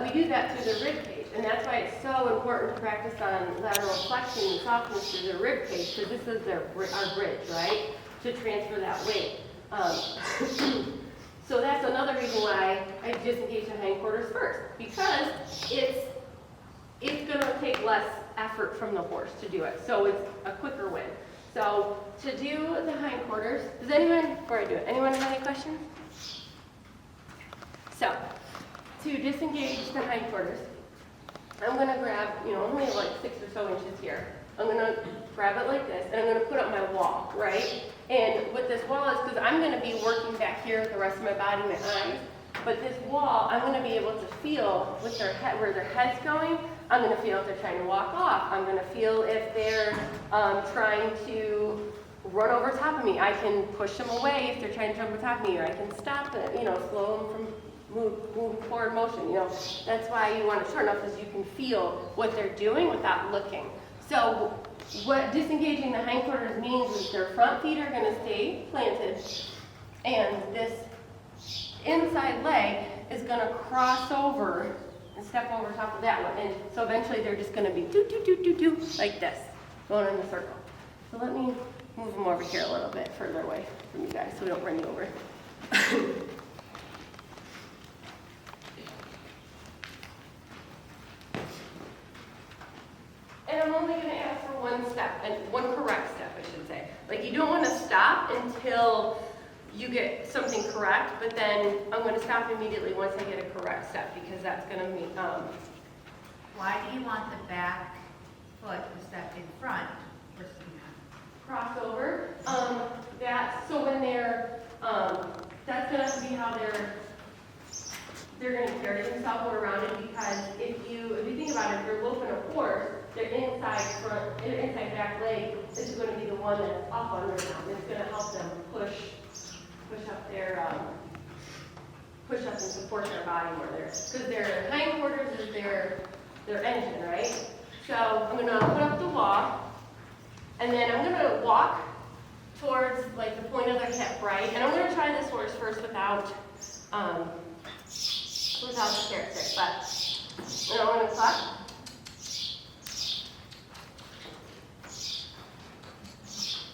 We do that through the rib cage, and that's why it's so important to practice on lateral flexion and softness through the rib cage, because this is our bridge, right, to transfer that weight. So that's another reason why I disengage the hindquarters first, because it's going to take less effort from the horse to do it, so it's a quicker win. So to do the hindquarters, does anyone, before I do it, anyone have any questions? So, to disengage the hindquarters, I'm going to grab, only like 6 or so inches here. I'm going to grab it like this, and I'm going to put up my wall, right? And what this wall is, because I'm going to be working back here with the rest of my body, my eyes, but this wall, I'm going to be able to feel with their head, where their head's going. I'm going to feel if they're trying to walk off. I'm going to feel if they're trying to run over top of me. I can push them away if they're trying to jump on top of me, or I can stop them, slow them from moving forward motion. That's why you want it short enough, because you can feel what they're doing without looking. So what disengaging the hindquarters means is their front feet are going to stay planted, and this inside leg is going to cross over and step over top of that one. And so eventually they're just going to be do like this, going in the circle. So let me move them over here a little bit further away from you guys so we don't run you over. And I'm only going to ask for one step, and one correct step, I should say. Like, you don't want to stop until you get something correct, but then I'm going to stop immediately once I get a correct step, because that's going to mean, Why do you want the back foot to step in front versus behind? crossover. So when they're, that's going to have to be how they're going to carry themselves around it, because if you think about it, if you're loping a horse, their inside back leg is going to be the one that's up under them. It's going to help them push up and support their body more there. Because their hindquarters is their engine, right? So I'm going to put up the wall, and then I'm going to walk towards like the point of their hip, right? And I'm going to try this horse first without the carrot stick, but and I'm going to cut.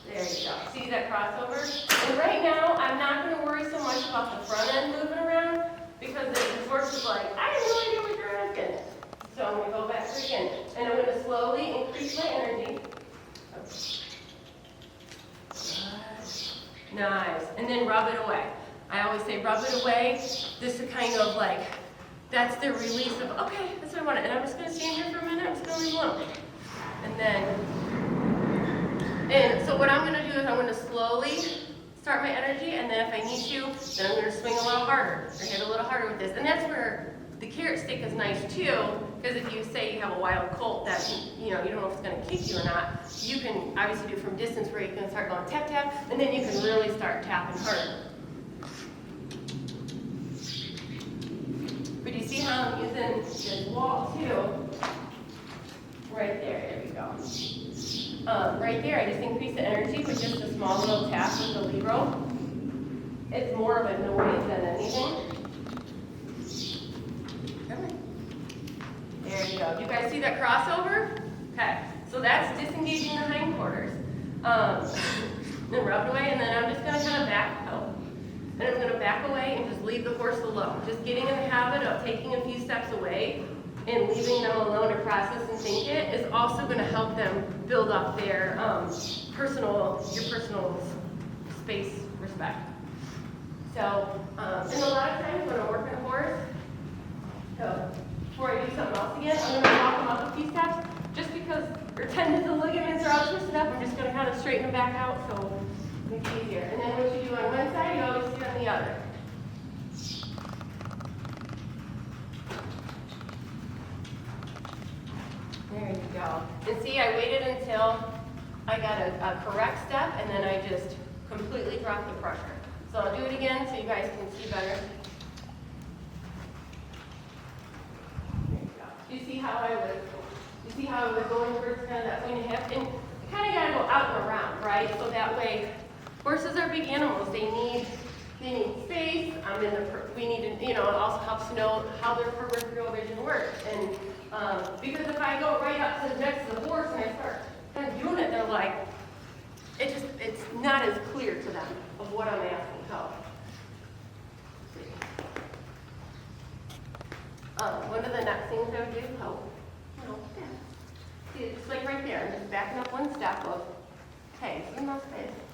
There you go. See that crossover? And right now, I'm not going to worry so much about the front end moving around, because the horse is like, I have no idea what you're asking. So I'm going to go back again. And I'm going to slowly increase my energy. Nice. And then rub it away. I always say rub it away, just to kind of like, that's the release of, okay, that's what I want. And I'm just going to stand here for a minute. I'm just going to leave alone. And so what I'm going to do is I'm going to slowly start my energy, and then if I need to, then I'm going to swing a little harder, or hit a little harder with this. And that's where the carrot stick is nice too, because if you say you have a wild colt that you don't know if it's going to kick you or not, you can obviously do it from distance, where you can start going tap tap, and then you can really start tapping harder. But you see how I'm using this wall too? Right there we go. Right there, I just increase the energy with just a small little tap with the lead rope. It's more of a noise than anything. There you go. Do you guys see that crossover? Okay, so that's disengaging the hindquarters. Then rub it away, and then I'm just going to kind of back out. And I'm going to back away and just leave the horse alone. Just getting in the habit of taking a few steps away and leaving them alone to process and think it is also going to help them build up their your personal space respect. So, and a lot of times when I'm working a horse, so before I do something else again, I'm going to walk them up a few steps, just because their tendons and ligaments are all twisted up. I'm just going to kind of straighten them back out, so it's easier. And then what you do on one side, you always do on the other. There you go. And see, I waited until I got a correct step, and then I just completely dropped the pressure. So I'll do it again so you guys can see better. There you go. You see how I was going towards kind of that wing and hip? And you kind of got to go out and around, right? So that way, horses are big animals. They need they need space, we need to, it also helps to know how their peripheral vision works. And, because if I go right up to the next to the horse and I start kind of doing it, they're like, it's not as clear to them of what I'm asking help. One of the next things I would do, see, it's like right there, I'm just backing up one step of, okay, so in those space.